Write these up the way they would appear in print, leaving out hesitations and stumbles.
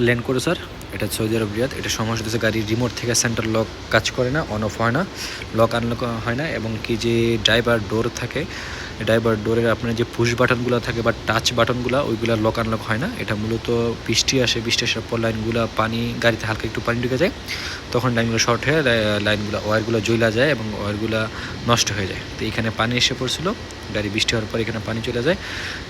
Land cruiser, এটা Saudi আরব রিয়াদ। এটা সমস্যা হচ্ছে গাড়ির রিমোট থেকে সেন্টার লক কাজ করে না, অন অফ হয় না, লক আনলক হয় না, এবং কি যে ড্রাইভার ডোর থাকে, ড্রাইভার ডোরের আপনার যে পুশ বাটনগুলো থাকে বা টাচ বাটনগুলো ওইগুলো লক আনলক হয় না। এটা মূলত বৃষ্টি আসে, বৃষ্টি আসার পর লাইনগুলো পানি, গাড়িতে হালকা একটু পানি ঢুকে যায়, তখন লাইনগুলো শর্ট হয়ে লাইনগুলো ওয়্যারগুলো জ্বলা যায় এবং ওয়্যারগুলো নষ্ট হয়ে যায়। তো এখানে পানি এসে পড়ছিল, গাড়ি বৃষ্টি হওয়ার পর এখানে পানি চলে যায়,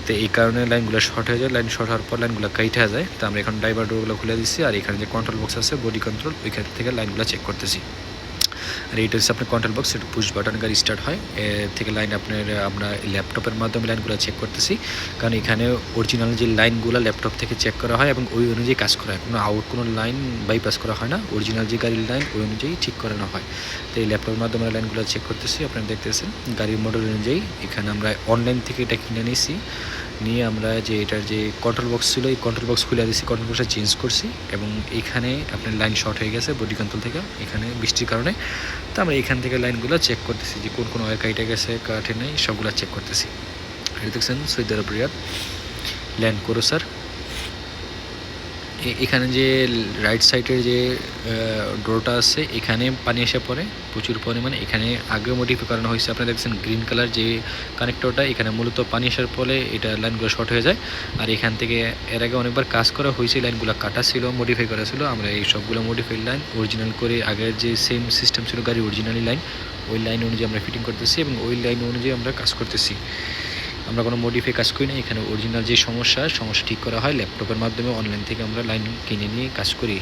তো এই কারণে লাইনগুলো শর্ট হয়ে যায়। লাইন শর্ট হওয়ার পর লাইনগুলো কাইটা যায়। তো আমরা এখন ড্রাইভার ডোরগুলো খুলে দিচ্ছি, আর এখানে যে কন্ট্রোল বক্স আছে বডি কন্ট্রোল, ওইখান থেকে লাইনগুলো চেক করতেছি। আর এইটা হচ্ছে আপনার কন্ট্রোল বক্স, এটা পুশ বাটন গাড়ি স্টার্ট হয় থেকে লাইন আপনার আমরা ল্যাপটপের মাধ্যমে লাইনগুলো চেক করতেছি, কারণ এখানে অরিজিনাল যে লাইনগুলো ল্যাপটপ থেকে চেক করা হয় এবং ওই অনুযায়ী কাজ করা হয়, কোনো লাইন বাইপাস করা হয় না, অরিজিনাল যে গাড়ির লাইন ওই অনুযায়ী ঠিক করানো হয়। তো এই ল্যাপটপের মাধ্যমে লাইনগুলো চেক করতেছি। আপনারা দেখতেছেন গাড়ির মডেল অনুযায়ী এখানে আমরা অনলাইন থেকে এটা কিনে নিয়েছি, নিয়ে আমরা যে এটার যে কন্ট্রোল বক্স ছিল এই কন্ট্রোল বক্স খুলে দিয়েছি, কন্ট্রোল বক্সটা চেঞ্জ করছি, এবং এখানে আপনার লাইন শর্ট হয়ে গেছে বডি কন্ট্রোল থেকে এখানে বৃষ্টির কারণে। তো আমরা এখান থেকে লাইনগুলো চেক করতেছি যে কোন ওয়্যার কাইটে গেছে, কাটে নেই, সবগুলো চেক করতেছি। এটা দেখছেন সৌদি আরব রিয়াদ ল্যান্ড ক্রুজার। এখানে যে রাইট সাইডের যে ডোরটা আছে এখানে পানি এসে পড়ে প্রচুর পরিমাণে, এখানে আগেও মডিফাই করানো হয়েছে। আপনারা দেখছেন গ্রিন কালার যে কানেক্টরটা, এখানে মূলত পানি আসার ফলে এটা লাইনগুলো শর্ট হয়ে যায়। আর এখান থেকে এর আগে অনেকবার কাজ করা হয়েছে, লাইনগুলো কাটা ছিল, মডিফাই করা ছিল। আমরা এই সবগুলো মডিফাইড লাইন অরিজিনাল করে, আগের যে সেম সিস্টেম ছিল গাড়ির অরিজিনালি লাইন, ওই লাইন অনুযায়ী আমরা ফিটিং করতেছি এবং ওই লাইন অনুযায়ী আমরা কাজ করতেছি। আমরা কোনো মডিফাই কাজ করি না, এখানে অরিজিনাল যে সমস্যা ঠিক করা হয় ল্যাপটপের মাধ্যমে, অনলাইন থেকে আমরা লাইন কিনে নিয়ে কাজ করি।